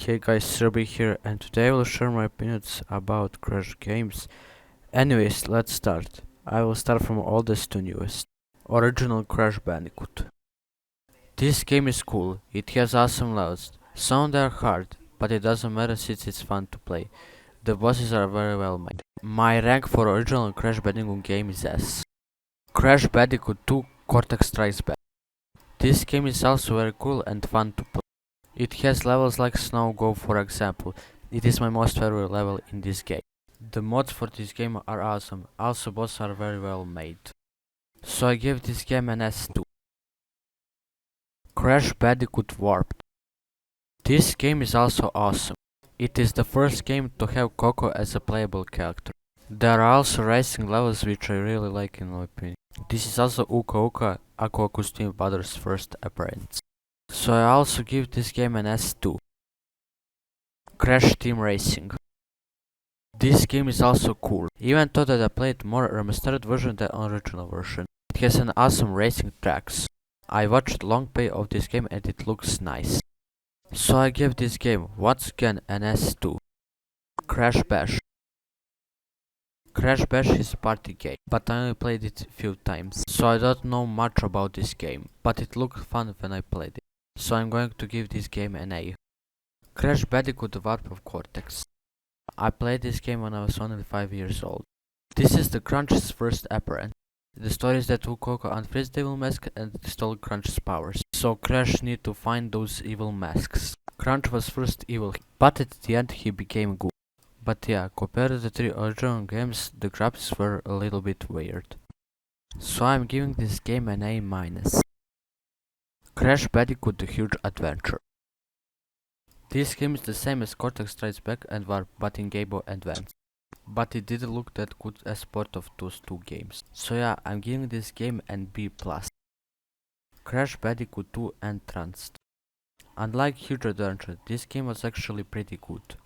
Hey guys, Ruby here, and today I will share my opinions about Crash games. Anyways, let's start. I will start from oldest to newest. Original Crash Bandicoot. This game is cool, it has awesome levels. Some are hard, but it doesn't matter since it's fun to play. The bosses are very well made. My rank for original Crash Bandicoot game is S. Crash Bandicoot 2 Cortex Strikes Back. This game is also very cool and fun to play. It has levels like Snow Go, for example. It is my most favorite level in this game. The mods for this game are awesome, also bosses are very well made. So I give this game an S2. Crash Bandicoot Warped. This game is also awesome. It is the first game to have Coco as a playable character. There are also racing levels which I really like in my opinion. This is also Uka Uka, Aqua Costume Brother's first appearance. So I also give this game an S2. Crash Team Racing. This game is also cool, even though that I played more remastered version than original version. It has an awesome racing tracks. I watched long play of this game and it looks nice. So I give this game once again an S2. Crash Bash. Crash Bash is a party game, but I only played it a few times, so I don't know much about this game, but it looked fun when I played it. So I'm going to give this game an A. Crash Bandicoot: The Warp of Cortex. I played this game when I was only 5 years old. This is the Crunch's first appearance. The story is that Coco unfreezed the evil mask and stole Crunch's powers, so Crash need to find those evil masks. Crunch was first evil, but at the end he became good. But yeah, compared to the 3 original games, the graphics were a little bit weird. So I'm giving this game an A-. Crash Bandicoot: The Huge Adventure. This game is the same as Cortex Strikes Back and Warp, but in Game Boy Advance. But it didn't look that good as part of those two games. So yeah, I'm giving this game an B+. Crash Bandicoot 2 Entranced. Unlike Huge Adventure, this game was actually pretty good.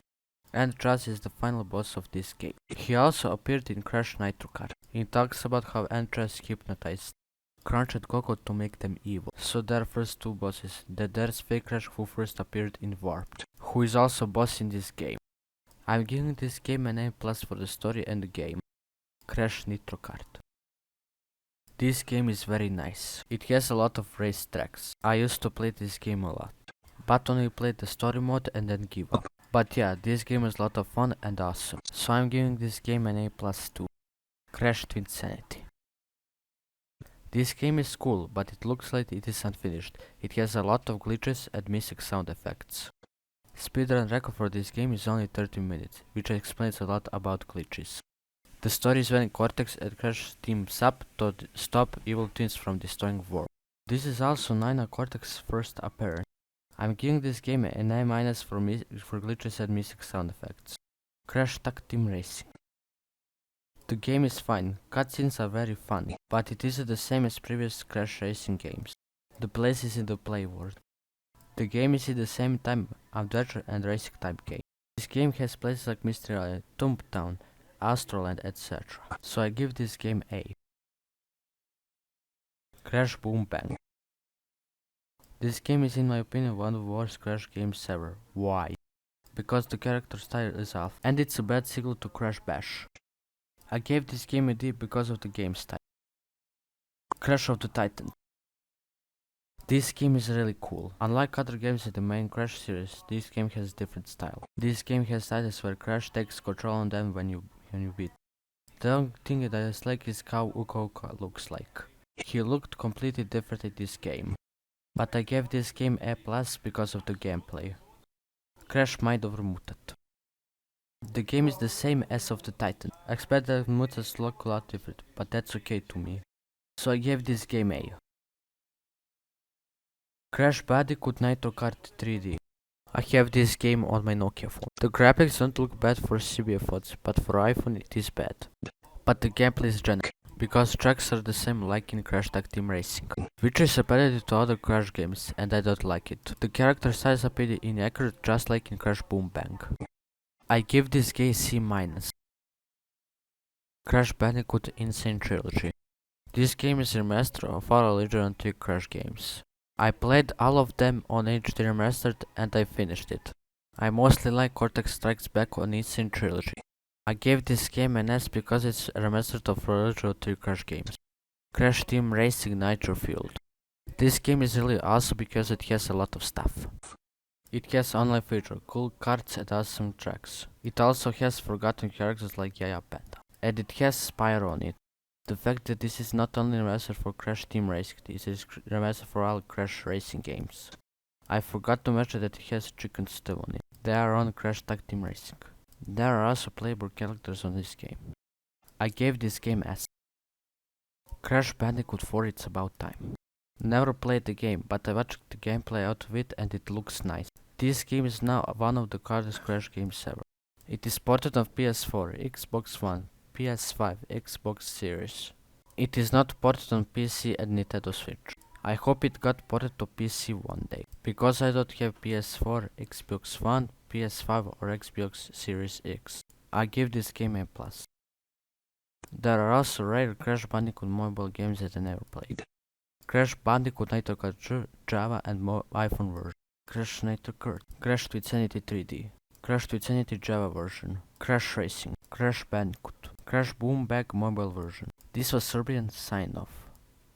Entrance is the final boss of this game. He also appeared in Crash Nitrocart. He talks about how Entrance hypnotized Crunch and Coco to make them evil. So there are first two bosses. Then there's Fake Crash, who first appeared in Warped, who is also boss in this game. I'm giving this game an A+ for the story and the game. Crash Nitrocart. This game is very nice. It has a lot of race tracks. I used to play this game a lot, but only played the story mode and then give up. But yeah, this game is a lot of fun and awesome. So I'm giving this game an A+ too. Crash Twinsanity. This game is cool, but it looks like it is unfinished. It has a lot of glitches and missing sound effects. Speedrun record for this game is only 30 minutes, which explains a lot about glitches. The story is when Cortex and Crash teams up to stop evil twins from destroying Warp. This is also Nina Cortex's first appearance. I'm giving this game an A- for glitches and missing sound effects. Crash Tag Team Racing. The game is fine, cutscenes are very funny, but it isn't the same as previous Crash racing games. The place is in the play world. The game is at the same time adventure and racing type game. This game has places like Mystery Island, Toontown, Astroland, etc. So I give this game A. Crash Boom Bang. This game is in my opinion one of the worst Crash games ever. Why? Because the character style is off, and it's a bad sequel to Crash Bash. I gave this game a D because of the game style. Crash of the Titan. This game is really cool. Unlike other games in the main Crash series, this game has different style. This game has titles where Crash takes control on them when you beat. The only thing that I dislike is how Uka Uka looks like. He looked completely different in this game. But I gave this game A+ because of the gameplay. Crash Mind Over Mutant. The game is the same as of the Titan. I expect that mutants look a lot different, but that's okay to me. So I gave this game A. Crash Bandicoot Nitrocart 3D. I have this game on my Nokia phone. The graphics don't look bad for CBA phones, but for iPhone it is bad. But the gameplay is generic, because tracks are the same like in Crash Tag Team Racing, which is repetitive to other Crash games, and I don't like it. The character size appeared inaccurate just like in Crash Boom Bang. I give this game C-. Crash Bandicoot Insane Trilogy. This game is a remaster of all original 3 Crash games. I played all of them on HD Remastered and I finished it. I mostly like Cortex Strikes Back on its in Trilogy. I gave this game an S because it's a remaster of original 3 Crash games. Crash Team Racing Nitro Fueled. This game is really awesome because it has a lot of stuff. It has online feature, cool cards and awesome tracks. It also has forgotten characters like Yaya Panda. And it has Spyro on it. The fact that this is not only a remaster for Crash Team Racing, this is a remaster for all Crash Racing games. I forgot to mention that it has chicken stew on it. They are on Crash Tag Team Racing. There are also playable characters on this game. I gave this game S. Crash Bandicoot 4, it's about time. Never played the game, but I watched the gameplay out of it and it looks nice. This game is now one of the hardest Crash games ever. It is ported on PS4, Xbox One, PS5, Xbox Series. It is not ported on PC and Nintendo Switch. I hope it got ported to PC one day, because I don't have PS4, Xbox One, PS5 or Xbox Series X. I give this game a plus. There are also rare Crash Bandicoot mobile games that I never played. Crash Bandicoot Nitrocart Java and iPhone version. Crash Nitrocart. Crash Twitsanity 3D. Crash Twitsanity Java version. Crash Racing. Crash Bandicoot. Crash Boom Bag mobile version. This was Serbian sign off.